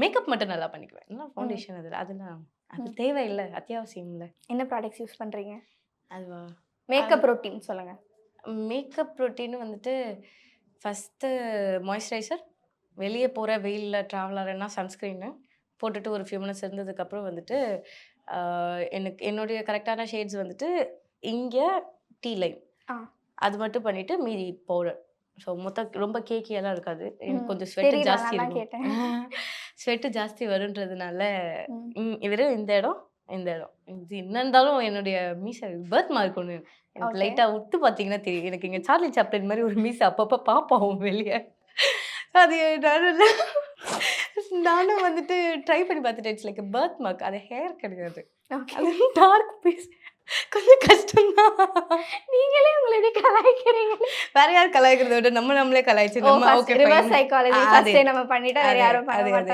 Makeup மட்டும் நல்லா பண்ணிக்குவேன். நல்லா ஃபவுண்டேஷன் அதெல்லாம் அது தேவையில்லை, அத்தியாவசியம் இல்லை. என்ன ப்ராடக்ட்ஸ் யூஸ் பண்ணுறீங்க? அதுவா? மேக்கப் ரொட்டீன் சொல்லுங்கள். மேக்கப் ரொட்டீன் வந்துட்டு ஃபஸ்ட்டு மாய்ஸ்சரைசர், வெளியே போகிற வெயிலில் ட்ராவலர்னா சன்ஸ்க்ரீனு போட்டுட்டு ஒரு ஃபியூ மினிட்ஸ் இருந்ததுக்கப்புறம் வந்துட்டு எனக்கு என்னுடைய கரெக்டான ஷேட்ஸ் வந்துட்டு இங்கே டீ லைன் அது மட்டும் பண்ணிவிட்டு மீதி பவுடர். ஸோ ரொம்ப கேக்கியெல்லாம் இருக்காது. எனக்கு கொஞ்சம் ஸ்வெட்டு ஜாஸ்தி இருக்கும். ஸ்வெட்டு ஜாஸ்தி வருன்றதுனால வெறும் இந்த இடம் இது என்ன இருந்தாலும் என்னுடைய மீசை பர்த் மார்க் ஒன்று எனக்கு லைட்டாக விட்டு பார்த்தீங்கன்னா தெரியும். எனக்கு இங்கே சார்லி சாப்ளின் மாதிரி ஒரு மீசை அப்பப்போ பார்ப்போம் வெளியே. அது நானும் வந்துட்டு ட்ரை பண்ணி பார்த்துட்டேன். It's like birth mark. அது ஹேர் கிடையாது, அது டார்க் பீஸ். கொஞ்சம் கஷ்டம் தான். நீங்களே உங்களை எப்படி கலாய்க்கிறீங்க? வேற யார் கலாய்க்கிறத விட நம்மளே கலாய்ச்சி நம்ம ஓகே ரிவர்ஸ் சைக்காலஜி ஃபர்ஸ்ட் நம்ம பண்ணிட்டா வேற யாரும் பண்ண மாட்டாங்க.